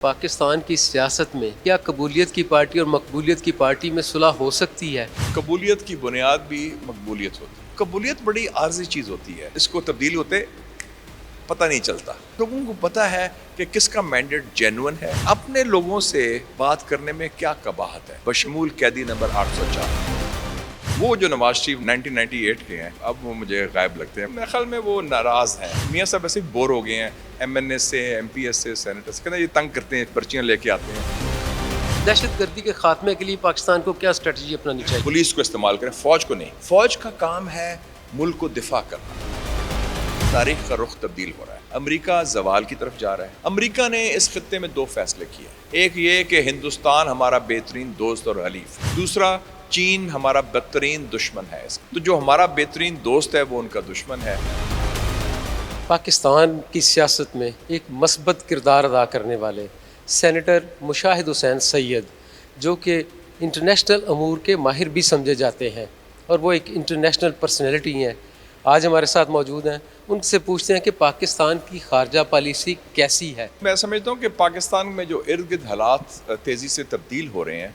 پاکستان کی سیاست میں کیا قبولیت کی پارٹی اور مقبولیت کی پارٹی میں صلح ہو سکتی ہے؟ قبولیت کی بنیاد بھی مقبولیت ہوتی ہے۔ قبولیت بڑی عارضی چیز ہوتی ہے، اس کو تبدیل ہوتے پتہ نہیں چلتا۔ لوگوں کو پتہ ہے کہ کس کا مینڈیٹ جینوئن ہے، اپنے لوگوں سے بات کرنے میں کیا قباحت ہے، بشمول قیدی نمبر 804۔ وہ جو نواز شریف 1998 کے ہیں، اب وہ مجھے غائب لگتے ہیں، میرے خیال میں وہ ناراض ہیں۔ میاں صاحب ایسے بور ہو گئے ہیں، ایم این اے سے، ایم پی ایس سے، سینیٹر سے، کہتے ہیں یہ تنگ کرتے ہیں، پرچیاں لے کے آتے ہیں۔ دہشت گردی کے خاتمے کے لیے پاکستان کو کیا اسٹریٹجی اپنانی چاہیے؟ پولیس کو استعمال کریں، فوج کو نہیں۔ فوج کا کام ہے ملک کو دفاع کرنا۔ تاریخ کا رخ تبدیل ہو رہا ہے، امریکہ زوال کی طرف جا رہا ہے۔ امریکہ نے اس خطے میں دو فیصلے کیے، ایک یہ کہ ہندوستان ہمارا بہترین دوست اور حلیف، دوسرا چین ہمارا بدترین دشمن ہے۔ تو جو ہمارا بہترین دوست ہے وہ ان کا دشمن ہے۔ پاکستان کی سیاست میں ایک مثبت کردار ادا کرنے والے سینیٹر مشاہد حسین سید، جو کہ انٹرنیشنل امور کے ماہر بھی سمجھے جاتے ہیں اور وہ ایک انٹرنیشنل پرسنالٹی ہیں، آج ہمارے ساتھ موجود ہیں۔ ان سے پوچھتے ہیں کہ پاکستان کی خارجہ پالیسی کیسی ہے؟ میں سمجھتا ہوں کہ پاکستان میں جو ارد گرد حالات تیزی سے تبدیل ہو رہے ہیں،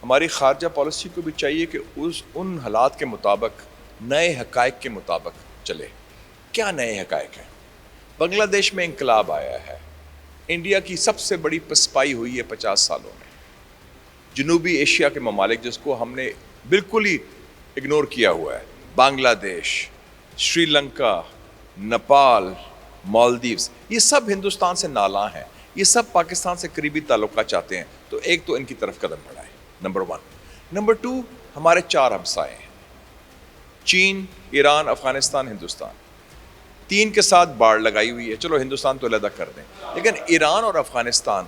ہماری خارجہ پالیسی کو بھی چاہیے کہ ان حالات کے مطابق، نئے حقائق کے مطابق چلے۔ کیا نئے حقائق ہیں؟ بنگلہ دیش میں انقلاب آیا ہے، انڈیا کی سب سے بڑی پسپائی ہوئی ہے 50 سالوں میں۔ جنوبی ایشیا کے ممالک جس کو ہم نے بالکل ہی اگنور کیا ہوا ہے، بنگلہ دیش، سری لنکا، نیپال، مالدیوز، یہ سب ہندوستان سے نالاں ہیں، یہ سب پاکستان سے قریبی تعلقات چاہتے ہیں۔ تو ایک تو ان کی طرف قدم بڑھائیں، نمبر 1۔ نمبر 2، ہمارے 4 ہمسائے ہیں، چین، ایران، افغانستان، ہندوستان۔ 3 کے ساتھ باڑ لگائی ہوئی ہے، چلو ہندوستان تو علیحدہ کر دیں، لیکن ایران اور افغانستان،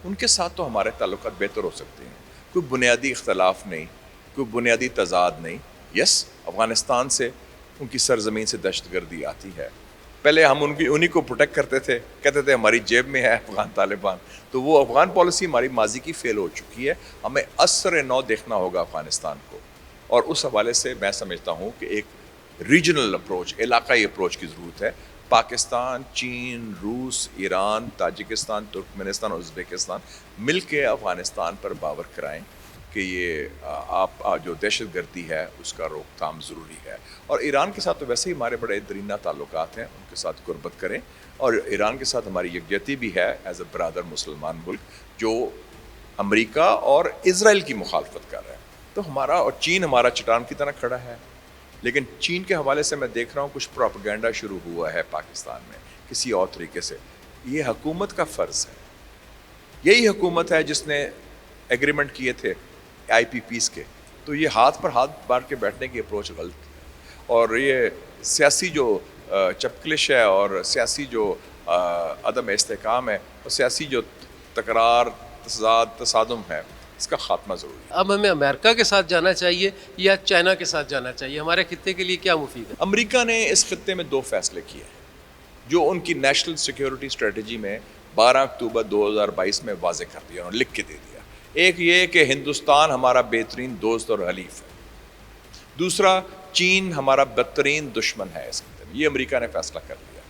ان کے ساتھ تو ہمارے تعلقات بہتر ہو سکتے ہیں۔ کوئی بنیادی اختلاف نہیں، کوئی بنیادی تضاد نہیں۔ یس، افغانستان سے، ان کی سرزمین سے دہشت گردی آتی ہے، پہلے ہم انہی کو پروٹیکٹ کرتے تھے، کہتے تھے ہماری جیب میں ہے افغان طالبان، تو وہ افغان پالیسی ہماری ماضی کی فیل ہو چکی ہے۔ ہمیں عصر نو دیکھنا ہوگا افغانستان کو، اور اس حوالے سے میں سمجھتا ہوں کہ ایک ریجنل اپروچ، علاقائی اپروچ کی ضرورت ہے۔ پاکستان، چین، روس، ایران، تاجکستان، ترکمنستان اور ازبیکستان مل کے افغانستان پر باور کرائیں کہ یہ آپ جو دہشت گردی ہے اس کا روک تھام ضروری ہے۔ اور ایران کے ساتھ تو ویسے ہی ہمارے بڑے درینہ تعلقات ہیں، ان کے ساتھ قربت کریں، اور ایران کے ساتھ ہماری یکجہتی بھی ہے ایز اے برادر مسلمان ملک جو امریکہ اور اسرائیل کی مخالفت کر رہا ہے۔ تو ہمارا اور چین ہمارا چٹان کی طرح کھڑا ہے، لیکن چین کے حوالے سے میں دیکھ رہا ہوں کچھ پروپیگنڈا شروع ہوا ہے پاکستان میں کسی اور طریقے سے۔ یہ حکومت کا فرض ہے، یہی حکومت ہے جس نے ایگریمنٹ کیے تھے آئی پی پیز کے، تو یہ ہاتھ پر ہاتھ بار کے بیٹھنے کی اپروچ غلط ہے، اور یہ سیاسی جو چپکلش ہے اور سیاسی جو عدم استحکام ہے اور سیاسی جو تکرار، تصادم ہے، اس کا خاتمہ ضروری ہے۔ اب ہمیں امریکہ کے ساتھ جانا چاہیے یا چائنا کے ساتھ جانا چاہیے؟ ہمارے خطے کے لیے کیا مفید ہے؟ امریکہ نے اس خطے میں 2 فیصلے کیے جو ان کی نیشنل سیکیورٹی اسٹریٹجی میں 12 اکتوبر 2022 میں واضح کر دیا، انہوں نے لکھ کے دے دیا۔ ایک یہ کہ ہندوستان ہمارا بہترین دوست اور حلیف ہے، دوسرا چین ہمارا بدترین دشمن ہے۔ اس خطے میں یہ امریکہ نے فیصلہ کر لیا۔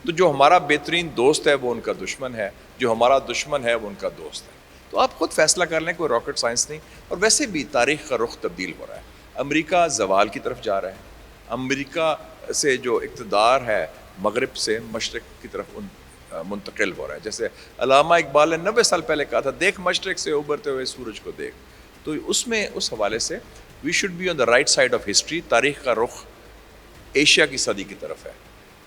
تو جو ہمارا بہترین دوست ہے وہ ان کا دشمن ہے، جو ہمارا دشمن ہے وہ ان کا دوست ہے۔ تو آپ خود فیصلہ کر لیں، کوئی راکٹ سائنس نہیں۔ اور ویسے بھی تاریخ کا رخ تبدیل ہو رہا ہے، امریکہ زوال کی طرف جا رہا ہے، امریکہ سے جو اقتدار ہے مغرب سے مشرق کی طرف منتقل ہو رہا ہے۔ جیسے علامہ اقبال نے 90 سال پہلے کہا تھا، دیکھ مشرق سے ابھرتے ہوئے سورج کو دیکھ۔ تو اس حوالے سے we should be on the right side of history. تاریخ کا رخ ایشیا کی صدی کی طرف ہے،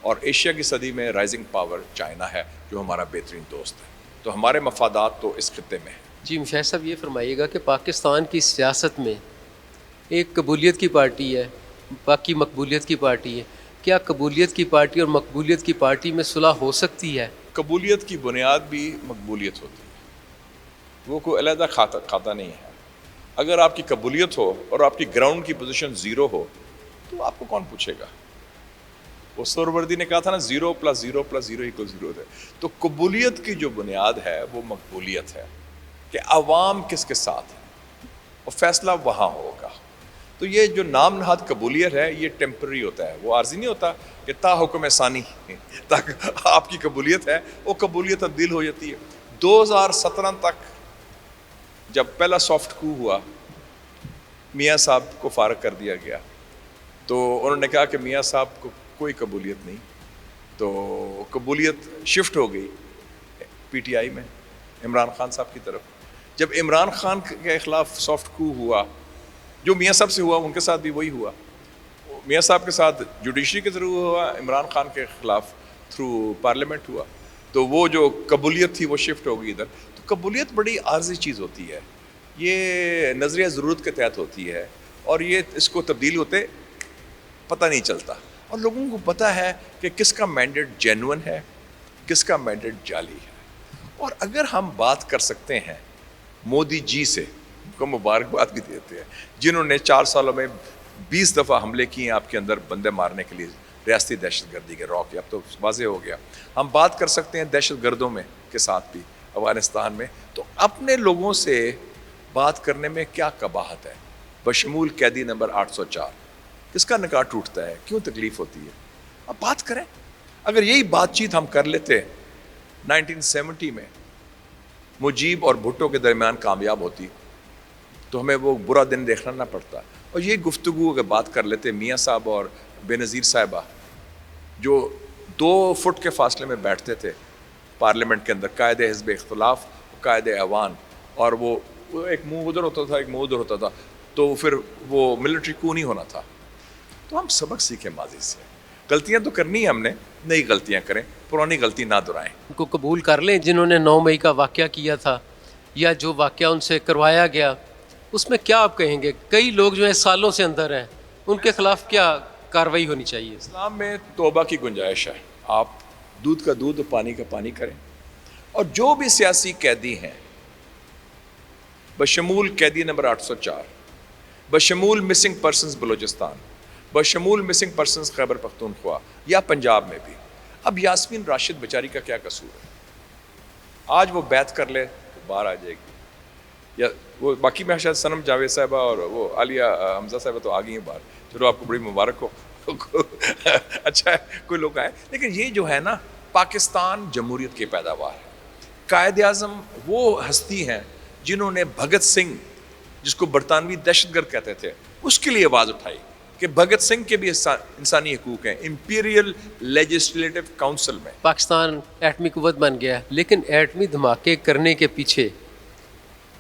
اور ایشیا کی صدی میں رائزنگ پاور چائنا ہے جو ہمارا بہترین دوست ہے۔ تو ہمارے مفادات تو اس خطے میں ہیں۔ جی مشاہد صاحب، یہ فرمائیے گا کہ پاکستان کی سیاست میں ایک قبولیت کی پارٹی ہے، باقی مقبولیت کی پارٹی ہے، کیا قبولیت کی پارٹی اور مقبولیت کی پارٹی میں صلح ہو سکتی ہے؟ قبولیت کی بنیاد بھی مقبولیت ہوتی ہے، وہ کوئی علیحدہ کھاتا نہیں ہے۔ اگر آپ کی قبولیت ہو اور آپ کی گراؤنڈ کی پوزیشن 0 ہو تو آپ کو کون پوچھے گا؟ وہ سہروردی نے کہا تھا نا، 0 + 0 + 0 = 0 ہے۔ تو قبولیت کی جو بنیاد ہے وہ مقبولیت ہے، کہ عوام کس کے ساتھ ہے اور فیصلہ وہاں ہوگا۔ تو یہ جو نام نہاد قبولیت ہے یہ ٹیمپرری ہوتا ہے، وہ عارضی نہیں ہوتا کہ تا حکم ثانی تک آپ کی قبولیت ہے، وہ قبولیت تبدیل ہو جاتی ہے۔ 2017 تک جب پہلا سافٹ کو ہوا میاں صاحب کو فارغ کر دیا گیا تو انہوں نے کہا کہ میاں صاحب کو کوئی قبولیت نہیں, تو قبولیت شفٹ ہو گئی پی ٹی آئی میں عمران خان صاحب کی طرف. جب عمران خان کے خلاف سافٹ کو ہوا جو میاں صاحب سے ہوا ان کے ساتھ بھی وہی ہوا, میاں صاحب کے ساتھ جوڈیشری کے ذریعے ہوا, عمران خان کے خلاف تھرو پارلیمنٹ ہوا, تو وہ جو قبولیت تھی وہ شفٹ ہو گئی ادھر. تو قبولیت بڑی عارضی چیز ہوتی ہے, یہ نظریہ ضرورت کے تحت ہوتی ہے اور یہ اس کو تبدیل ہوتے پتہ نہیں چلتا, اور لوگوں کو پتہ ہے کہ کس کا مینڈیٹ جینون ہے کس کا مینڈیٹ جعلی ہے. اور اگر ہم بات کر سکتے ہیں مودی جی سے, ان کو مبارکباد بھی دیتے ہیں جنہوں نے 4 سالوں میں 20 دفعہ حملے کیے ہیں آپ کے اندر بندے مارنے کے لیے ریاستی دہشت گردی کے راک, اب تو واضح ہو گیا. ہم بات کر سکتے ہیں دہشت گردوں میں کے ساتھ بھی افغانستان میں, تو اپنے لوگوں سے بات کرنے میں کیا قباحت ہے, بشمول قیدی نمبر 804 کس کا نکاح ٹوٹتا ہے, کیوں تکلیف ہوتی ہے, اب بات کریں. اگر یہی بات چیت ہم کر لیتے 1970 میں مجیب اور بھٹو کے درمیان کامیاب ہوتی تو ہمیں وہ برا دن دیکھنا نہ پڑتا. اور یہ گفتگو اگر بات کر لیتے میاں صاحب اور بے نظیر صاحبہ جو 2 فٹ کے فاصلے میں بیٹھتے تھے پارلیمنٹ کے اندر, قائد حزب اختلاف قائد ایوان, اور وہ ایک منہ ادھر ہوتا تھا ایک منہ ادھر ہوتا تھا, تو پھر وہ ملٹری کو نہیں ہونا تھا. تو ہم سبق سیکھیں ماضی سے, غلطیاں تو کرنی ہے ہم نے, نئی غلطیاں کریں, پرانی غلطی نہ دہرائیں. ان کو قبول کر لیں جنہوں نے 9 مئی کا واقعہ کیا تھا یا جو واقعہ ان سے کروایا گیا, اس میں کیا آپ کہیں گے؟ کئی لوگ جو ہیں سالوں سے اندر ہیں, ان کے خلاف کیا کارروائی ہونی چاہیے؟ اسلام میں توبہ کی گنجائش ہے, آپ دودھ کا دودھ اور پانی کا پانی کریں. اور جو بھی سیاسی قیدی ہیں بشمول قیدی نمبر 804, بشمول مسنگ پرسنز بلوچستان, بشمول مسنگ پرسنز خیبر پختونخوا یا پنجاب میں بھی, اب یاسمین راشد بیچاری کا کیا قصور ہے؟ آج وہ بیعت کر لے تو باہر آ جائے گی, یا وہ باقی میں شاید صنم جاوید صاحبہ اور وہ عالیہ حمزہ صاحبہ تو آ گئی ہیں باہر, چلو آپ کو بڑی مبارک ہو اچھا ہے کوئی لوگ آئے. لیکن یہ جو ہے نا پاکستان جمہوریت کی پیداوار ہے. قائد اعظم وہ ہستی ہیں جنہوں نے بھگت سنگھ جس کو برطانوی دہشت گرد کہتے تھے اس کے لیے آواز اٹھائی کہ بھگت سنگھ کے بھی انسانی حقوق ہیں. امپیریل لیجسلیٹو کاؤنسل میں پاکستان ایٹمی قوت بن گیا, لیکن ایٹمی دھماکے کرنے کے پیچھے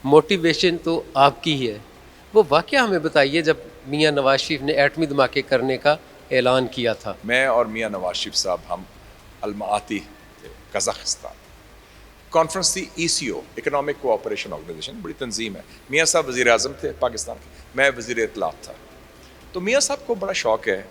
موٹیویشن تو آپ کی ہی ہے. وہ واقعہ ہمیں بتائیے جب میاں نواز شریف نے ایٹمی دھماکے کرنے کا اعلان کیا تھا. میں اور میاں نواز شریف صاحب ہم المعاتی تھے, قزاقستان. کانفرنس تھی ECO, اکنامک کوآپریشن آرگنائزیشن, بڑی تنظیم ہے. میاں صاحب وزیر اعظم تھے پاکستان کے, میں وزیر اطلاعات تھا. تو میاں صاحب کو بڑا شوق ہے,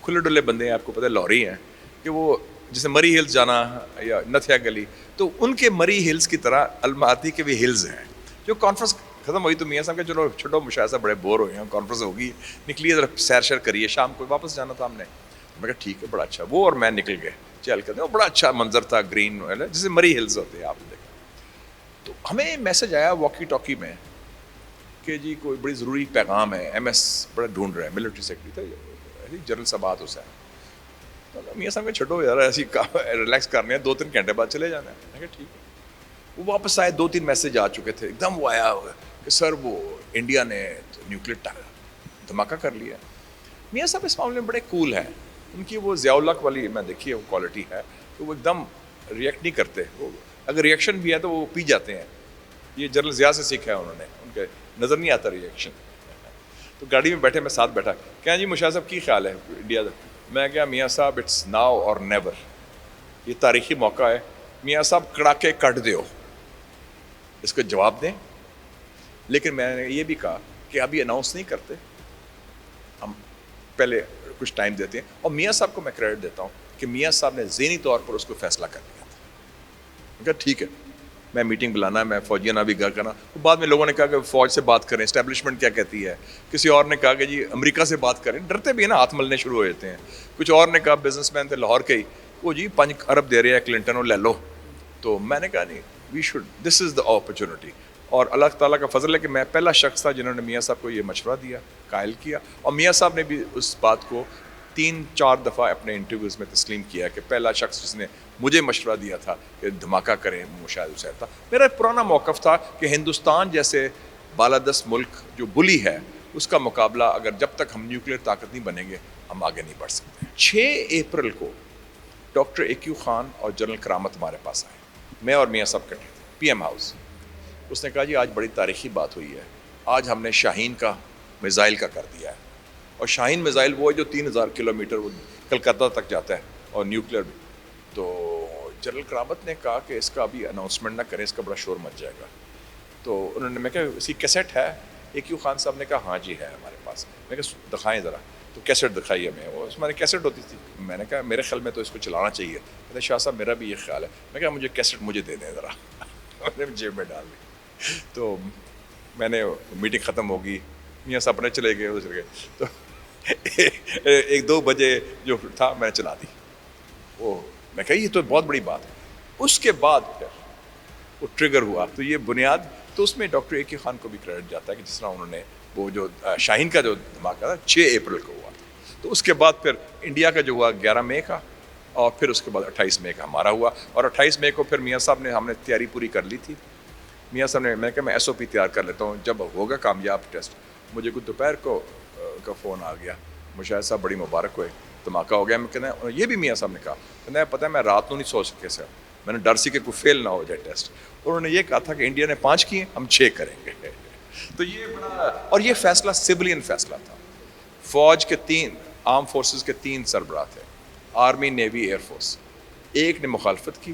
کھلے ڈلے بندے ہیں, آپ کو پتہ ہے لاہوری ہیں, کہ وہ جیسے مری ہلز جانا یا نتھیا گلی, تو ان کے مری ہلز کی طرح المعاتی کے بھی ہلز ہیں. جو کانفرنس ختم ہوئی تو میاں صاحب کہ چلو چھوٹو مشاہدہ, بڑے بور ہوئے ہیں, کانفرنس ہوگی, نکلیے ذرا سیر شیر کریے, شام کو واپس جانا تھا ہم نے. میں کہا ٹھیک ہے, بڑا اچھا. وہ اور میں نکل گئے چل کرتے, وہ بڑا اچھا منظر تھا, گرین جیسے مری ہلز ہوتے ہیں, آپ نے دیکھا. تو ہمیں میسج آیا واکی ٹاکی میں کہ جی کوئی بڑی ضروری پیغام ہے, MS بڑا ڈھونڈ رہا ہے, ملٹری سیکرٹری تھا جنرل سبات حسین. تو میاں صاحب کہ چھوٹو یار ایسی ریلیکس کرنے ہیں, 2-3 گھنٹے بعد چلے جانا ہے. میں کہا ٹھیک ہے. وہ واپس آئے, 2-3 میسج آ چکے تھے, ایک دم وہ آیا کہ سر وہ انڈیا نے نیوکلیئر دھماکہ کر لیا. میاں صاحب اس معاملے میں بڑے کول ہیں, ان کی وہ ضیاء الحق والی میں دیکھی ہے وہ کوالٹی ہے کہ وہ ایک دم ریئیکٹ نہیں کرتے, وہ اگر ریئیکشن بھی ہے تو وہ پی جاتے ہیں. یہ جنرل ضیاء سے سیکھا ہے انہوں نے, ان کے نظر نہیں آتا ریئیکشن. تو گاڑی میں بیٹھے, میں ساتھ بیٹھا, کہا جی مشاہد صاحب کی خیال ہے انڈیا کا؟ میں کہا میاں صاحب اٹس ناؤ اور نیور, یہ تاریخی موقع ہے, میاں صاحب کڑاکے کٹ دیو, اس کو جواب دیں. لیکن میں نے یہ بھی کہا کہ ابھی اناؤنس نہیں کرتے, ہم پہلے کچھ ٹائم دیتے ہیں. اور میاں صاحب کو میں کریڈٹ دیتا ہوں کہ میاں صاحب نے ذہنی طور پر اس کو فیصلہ کر لیا تھا. میں کہا ٹھیک ہے, میں میٹنگ بلانا ہے, میں فوجیانہ بھی گھر کرنا. بعد میں لوگوں نے کہا کہ فوج سے بات کریں, اسٹیبلشمنٹ کیا کہتی ہے. کسی اور نے کہا کہ جی امریکہ سے بات کریں, ڈرتے بھی ہیں نا, ہاتھ ملنے شروع ہو جاتے ہیں. کچھ اور نے کہا بزنس مین تھے لاہور کے ہی, وہ جی 5 ارب دے رہے ہیں کلنٹن, وہ لے لو. تو میں نے کہا نہیں, we should, this is the opportunity. اور اللہ تعالیٰ کا فضل ہے کہ میں پہلا شخص تھا جنہوں نے میاں صاحب کو یہ مشورہ دیا, قائل کیا, اور میاں صاحب نے بھی اس بات کو 3-4 دفعہ اپنے انٹرویوز میں تسلیم کیا کہ پہلا شخص جس نے مجھے مشورہ دیا تھا کہ دھماکہ کریں مشاہد حسین تھا. میرا پرانا موقف تھا کہ ہندوستان جیسے بالادست ملک جو بلی ہے اس کا مقابلہ اگر جب تک ہم نیوکلیر طاقت نہیں بنیں گے ہم آگے نہیں بڑھ سکتے. 6 اپریل کو ڈاکٹر AQ خان اور جنرل کرامت ہمارے پاس آئے, میں اور میاں صاحب کٹے تھے PM ہاؤس. اس نے کہا جی آج بڑی تاریخی بات ہوئی ہے, آج ہم نے شاہین کا میزائل کا کر دیا ہے, اور شاہین میزائل وہ ہے جو 3000 کلومیٹر وہ کلکتہ تک جاتا ہے اور نیوکلیر بھی. تو جنرل کرامت نے کہا کہ اس کا ابھی اناؤنسمنٹ نہ کریں, اس کا بڑا شور مچ جائے گا. تو انہوں نے, میں کہا اس کی کیسٹ ہے؟ AQ خان صاحب نے کہا ہاں جی ہے ہمارے پاس. میں کہا دکھائیں ذرا. تو کیسٹ دکھائی ہمیں, وہ اس میں کیسٹ ہوتی تھی. میں نے کہا میرے خیال میں تو اس کو چلانا چاہیے. کہتے ہیں شاہ صاحب میرا بھی یہ خیال ہے. میں کہا مجھے کیسٹ مجھے دے دیں ذرا. میں نے جیب میں ڈال دی. تو میں نے میٹنگ ختم ہوگی, میاں صاحب اپنے چلے گئے, وہ چلے گئے. تو 1-2 بجے جو تھا میں نے چلا دی. وہ میں کہا یہ تو بہت بڑی بات ہے. اس کے بعد پھر وہ ٹریگر ہوا. تو یہ بنیاد تو اس میں ڈاکٹر AQ خان کو بھی کریڈٹ جاتا ہے کہ جس طرح انہوں نے وہ جو شاہین کا جو دھماکہ تھا 6 اپریل کو ہوا. تو اس کے بعد پھر انڈیا کا جو ہوا 11 مئی کا, اور پھر اس کے بعد 28 مئی کا ہمارا ہوا. اور 28 مئی کو پھر میاں صاحب نے, ہم نے تیاری پوری کر لی تھی. میاں صاحب نے, میں کہا میں SOP تیار کر لیتا ہوں, جب ہوگا کامیاب ٹیسٹ. مجھے کچھ دوپہر کو کا فون آ گیا, مشاہد صاحب بڑی مبارک ہوئے, دھماکہ ہو گیا. میں کہنا یہ بھی میاں صاحب نے کہا, کہنا پتہ ہے میں رات کو نہیں سو سکے سر, میں نے ڈر سی کہ کوئی فیل نہ ہو جائے ٹیسٹ. اور انہوں نے یہ کہا تھا کہ انڈیا نے 5 کیے, ہم 6 کریں گے. تو یہ بڑا, اور یہ فیصلہ سویلین فیصلہ تھا. فوج کے 3 آرم فورسز کے 3 سربراہ تھے, آرمی, نیوی, ایئر فورس. ایک نے مخالفت کی,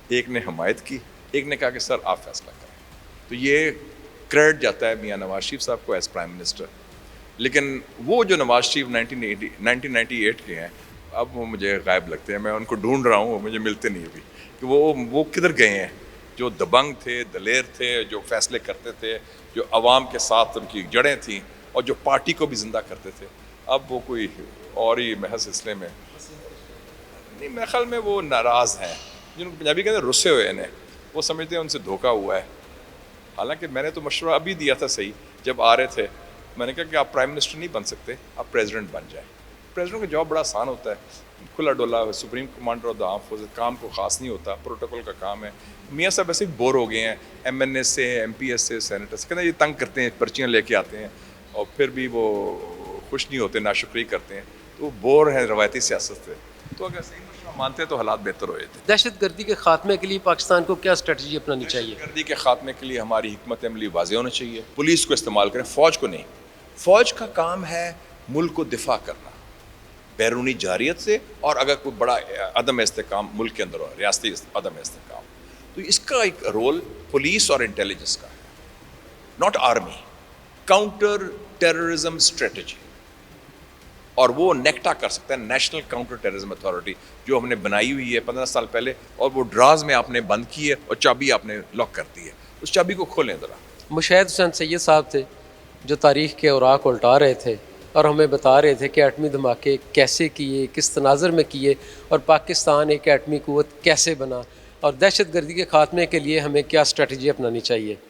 ایک نے حمایت کی, ایک نے کہا کہ سر آپ فیصلہ کریں. تو یہ کریڈٹ جاتا ہے میاں نواز شریف صاحب کو ایز پرائم منسٹر. لیکن وہ جو نواز شریف 1998 کے ہیں, اب وہ مجھے غائب لگتے ہیں. میں ان کو ڈھونڈ رہا ہوں, وہ مجھے ملتے نہیں ابھی کہ وہ کدھر گئے ہیں. جو دبنگ تھے, دلیر تھے, جو فیصلے کرتے تھے, جو عوام کے ساتھ ان کی جڑیں تھیں, اور جو پارٹی کو بھی زندہ کرتے تھے, اب وہ کوئی اور ہی محض سلسلے میں نہیں. میرے خیال میں وہ ناراض ہیں, جن کو پنجابی کہتے ہیں رسے ہوئے ہیں. وہ سمجھتے ہیں ان سے دھوکہ ہوا ہے. حالانکہ میں نے تو مشورہ ابھی دیا تھا صحیح, جب آ رہے تھے میں نے کہا کہ آپ پرائم منسٹر نہیں بن سکتے, آپ پریزیڈنٹ بن جائیں. پریزیڈنٹ کا جاب بڑا آسان ہوتا ہے, کھلا ڈولا, supreme commander of the arm forces, کام کو خاص نہیں ہوتا, پروٹوکول کا کام ہے. میاں صاحب ایسے بور ہو گئے ہیں MNA سے, MP سے, سینیٹر سے. کہتے ہیں یہ تنگ کرتے ہیں, پرچیاں لے کے آتے ہیں اور پھر بھی وہ خوش نہیں ہوتے, ناشکری کرتے ہیں. تو وہ بور ہیں روایتی سیاست سے. تو اگر صحیح مشورہ مانتے تو حالات بہتر ہو جاتے. دہشت گردی کے خاتمے کے لیے پاکستان کو کیا اسٹریٹجی اپنانی چاہیے؟ دہشت گردی کے خاتمے کے لیے ہماری حکمت عملی واضح ہونا چاہیے. پولیس کو استعمال کریں, فوج کو نہیں. فوج کا کام ہے ملک کو دفاع کرنا بیرونی جارحیت سے, اور اگر کوئی بڑا عدم استحکام ملک کے اندر ہو, ریاستی عدم استحکام, تو اس کا ایک رول پولیس اور انٹیلیجنس کا ہے, not army. Counter terrorism strategy, اور وہ نیکٹا کر سکتا ہے, نیشنل کاؤنٹر ٹیررزم اتھارٹی, جو ہم نے بنائی ہوئی ہے 15 سال پہلے, اور وہ ڈراز میں آپ نے بند کی ہے اور چابی آپ نے لاک کر دی ہے. اس چابی کو کھولیں ذرا. مشاہد حسین سید صاحب تھے جو تاریخ کے اوراق الٹا رہے تھے اور ہمیں بتا رہے تھے کہ ایٹمی دھماکے کیسے کیے, کس تناظر میں کیے, اور پاکستان ایک ایٹمی قوت کیسے بنا, اور دہشت گردی کے خاتمے کے لیے ہمیں کیا اسٹریٹجی اپنانی چاہیے.